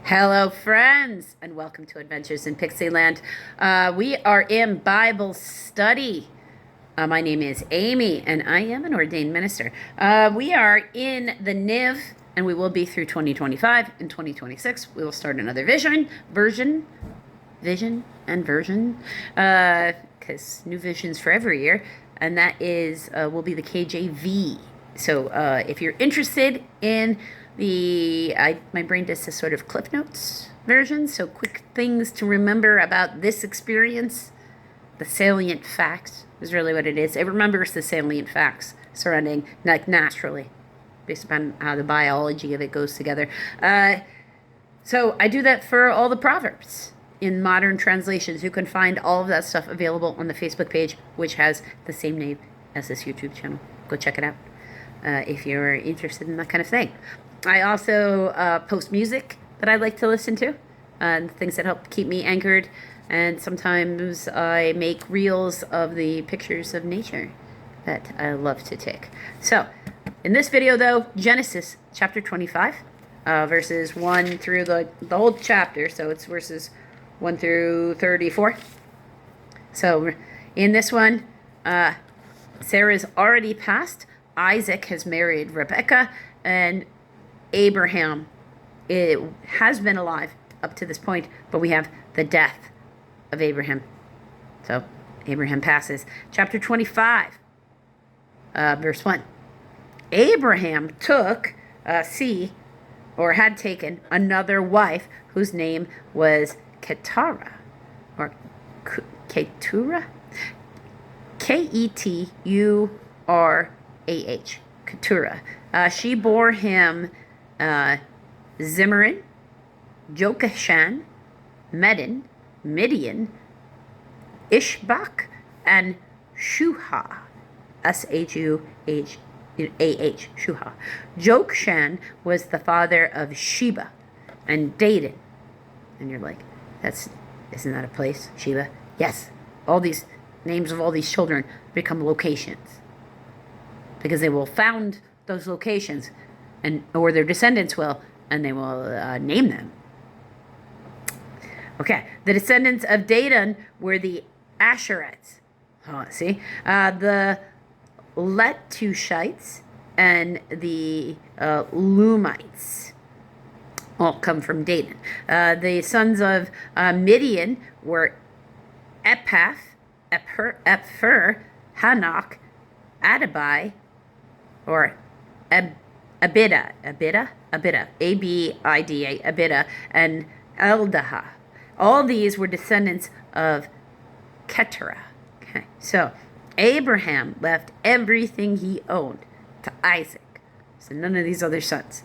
Hello, friends, and welcome to Adventures in Pixieland. We are in Bible study. My name is Amy, and I am an ordained minister. We are in the NIV, and we will be through 2025. In 2026, we will start another version, because new visions for every year, and that is will be the KJV. So if you're interested in my brain does this sort of Cliff Notes version, so quick things to remember about this experience. The salient facts is really what it is. It remembers the salient facts surrounding, like, naturally, based upon how the biology of it goes together. So I do that for all the Proverbs in modern translations. You can find all of that stuff available on the Facebook page, which has the same name as this YouTube channel. Go check it out if you're interested in that kind of thing. I also post music that I like to listen to, and things that help keep me anchored. And sometimes I make reels of the pictures of nature that I love to take. So, in this video, though, Genesis chapter 25, verses 1 through the whole chapter. So it's verses 1 through 34. So, in this one, Sarah's already passed. Isaac has married Rebekah, and Abraham has been alive up to this point, but we have the death of Abraham. So Abraham passes. Chapter 25, verse 1. Abraham took, had taken another wife whose name was Keturah, or Keturah? Keturah. Keturah. She bore him Zimran, Jokashan, Medan, Midian, Ishbak, and Shuha. S-H-U-H-A-H, Shuha. Jokshan was the father of Sheba and Dedan. And you're like, isn't that a place, Sheba? Yes. All these names of all these children become locations, because they will found those locations, or their descendants will, and they will name them. Okay, the descendants of Dedan were the Asherites. The Letushites and the Lumites all come from Dedan. The sons of Midian were Epher, Hanok, Adabai, or Abida, A-B-I-D-A, Abida, and Eldaha. All these were descendants of Keturah. Okay, so Abraham left everything he owned to Isaac. So none of these other sons.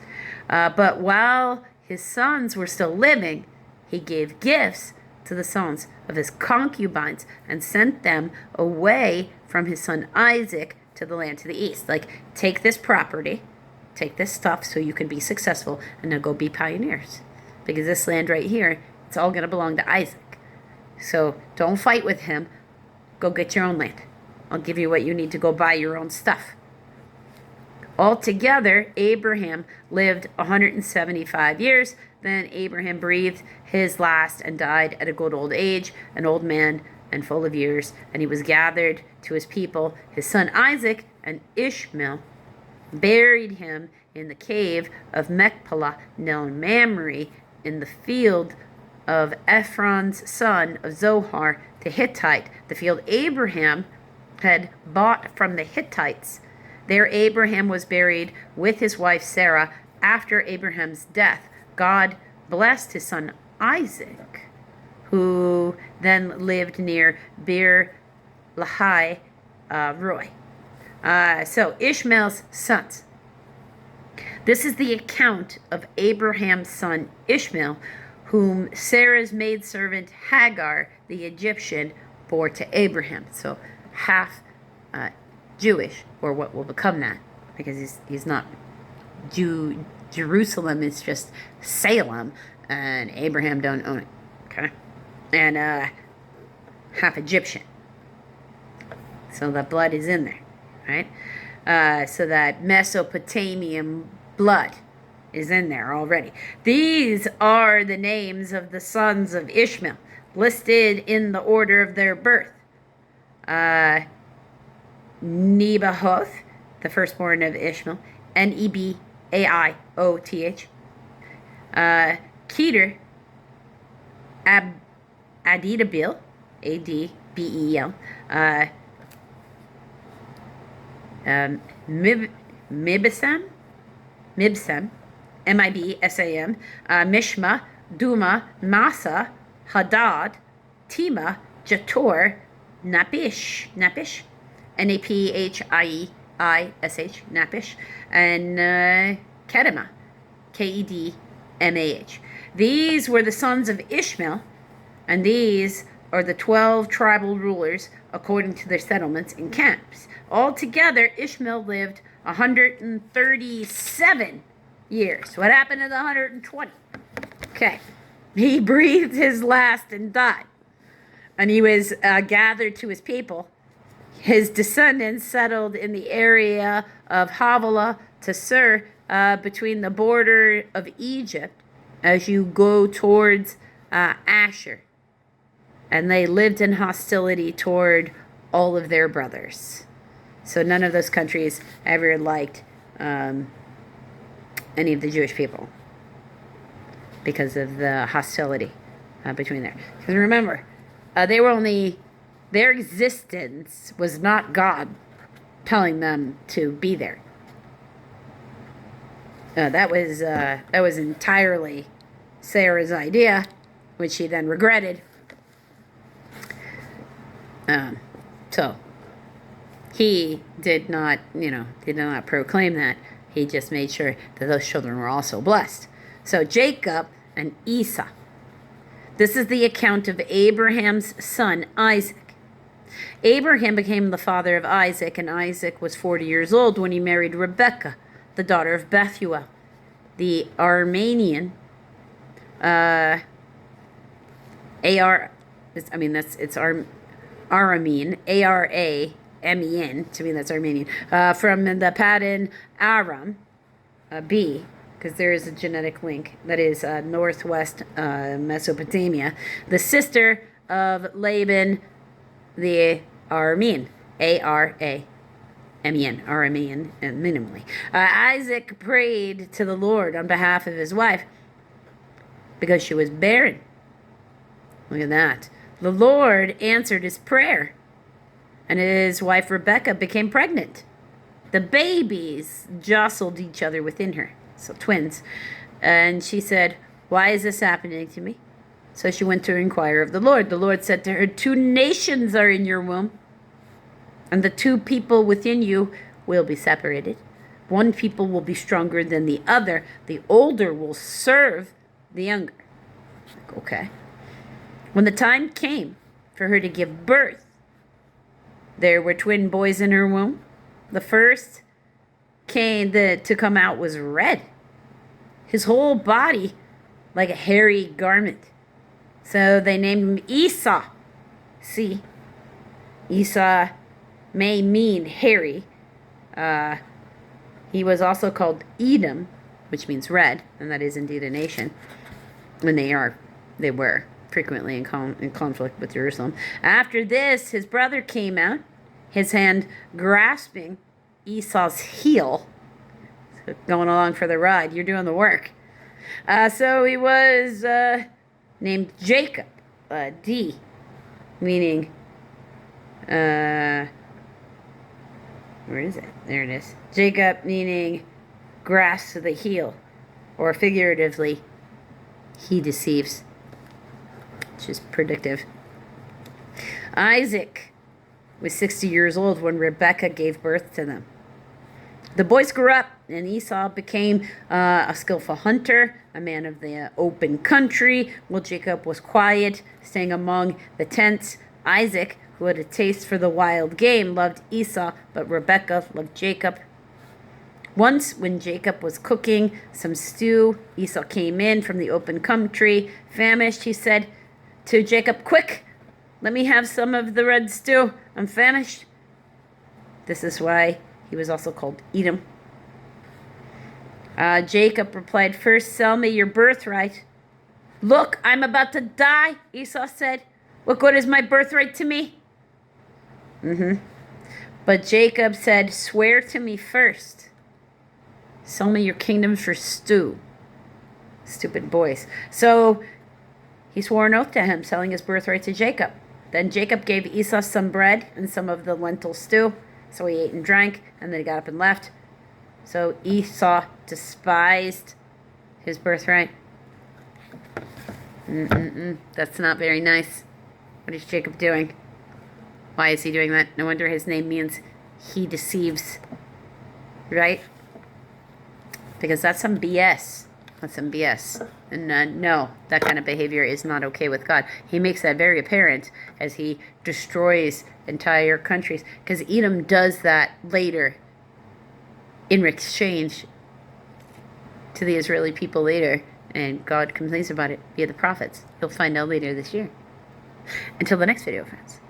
But while his sons were still living, he gave gifts to the sons of his concubines and sent them away from his son Isaac to the land to the east. Like, take this property, take this stuff so you can be successful, and now go be pioneers. Because this land right here, it's all going to belong to Isaac. So don't fight with him. Go get your own land. I'll give you what you need to go buy your own stuff. Altogether, Abraham lived 175 years. Then Abraham breathed his last and died at a good old age, an old man and full of years. And he was gathered to his people. His son Isaac and Ishmael buried him in the cave of Machpelah, near Mamre, in the field of Ephron's son of Zohar the Hittite, the field Abraham had bought from the Hittites. There Abraham was buried with his wife Sarah. After Abraham's death, God blessed his son Isaac, who then lived near Beer Lahai Roy. So Ishmael's sons. This is the account of Abraham's son Ishmael, whom Sarah's maidservant Hagar, the Egyptian, bore to Abraham. So half Jewish, or what will become that, because he's not Jew. Jerusalem is just Salem, and Abraham don't own it. Okay, and half Egyptian. So the blood is in there, right? So that Mesopotamian blood is in there already. These are the names of the sons of Ishmael, listed in the order of their birth. Nebaioth, the firstborn of Ishmael, Nebaioth. Keter, Adidabel, Adbel, Mibsam, Mibsam, Mishma, Duma, Masa, Hadad, Tima, Jator, Napish, Naphieish, Napish, and Kedemah, Kedmah. These were the sons of Ishmael, and these are the 12 tribal rulers according to their settlements and camps. Altogether, Ishmael lived 137 years. What happened to the 120? Okay. He breathed his last and died. And he was gathered to his people. His descendants settled in the area of Havilah to Sur, between the border of Egypt as you go towards Asher. And they lived in hostility toward all of their brothers. So none of those countries ever liked any of the Jewish people because of the hostility between there. Because remember, their existence was not God telling them to be there. That was entirely Sarah's idea, which she then regretted. So he did not proclaim that. He just made sure that those children were also blessed. So Jacob and Esau. This is the account of Abraham's son, Isaac. Abraham became the father of Isaac, and Isaac was 40 years old when he married Rebekah, the daughter of Bethuel, the Aramean, Aramean, Aramean, to me that's Armenian, from the Paddan Aram, B, because there is a genetic link, that is northwest Mesopotamia, the sister of Laban the Aramean, Aramean, Aramean, minimally. Isaac prayed to the Lord on behalf of his wife because she was barren. Look at that. The Lord answered his prayer, and his wife Rebekah became pregnant. The babies jostled each other within her, so twins. And she said, "Why is this happening to me?" So she went to inquire of the Lord. The Lord said to her, "Two nations are in your womb, and the two people within you will be separated. One people will be stronger than the other. The older will serve the younger." Like, okay. When the time came for her to give birth, there were twin boys in her womb. The first to come out was red, his whole body like a hairy garment. So they named him Esau. See, Esau may mean hairy. He was also called Edom, which means red, and that is indeed a nation. And they were frequently in conflict with Jerusalem. After this, his brother came out, his hand grasping Esau's heel. So going along for the ride, you're doing the work. So he was named Jacob, D, meaning, where is it? There it is. Jacob meaning grasp the heel, or figuratively, he deceives, which is predictive. Isaac was 60 years old when Rebekah gave birth to them. The boys grew up, and Esau became a skillful hunter, a man of the open country, while Jacob was quiet, staying among the tents. Isaac, who had a taste for the wild game, loved Esau, but Rebekah loved Jacob. Once, when Jacob was cooking some stew, Esau came in from the open country. Famished, he said to Jacob, "Quick, let me have some of the red stew. I'm famished." This is why he was also called Edom. Jacob replied, "First sell me your birthright." "Look, I'm about to die," Esau said. "What good is my birthright to me?" But Jacob said, "Swear to me first. Sell me your kingdom for stew." Stupid boys. So he swore an oath to him, selling his birthright to Jacob. Then Jacob gave Esau some bread and some of the lentil stew. So he ate and drank, and then he got up and left. So Esau despised his birthright. That's not very nice. What is Jacob doing? Why is he doing that? No wonder his name means he deceives. Right? Because that's some BS. That's some BS. And no, that kind of behavior is not okay with God. He makes that very apparent as he destroys entire countries. Because Edom does that later in exchange to the Israeli people later. And God complains about it via the prophets. You'll find out later this year. Until the next video, friends.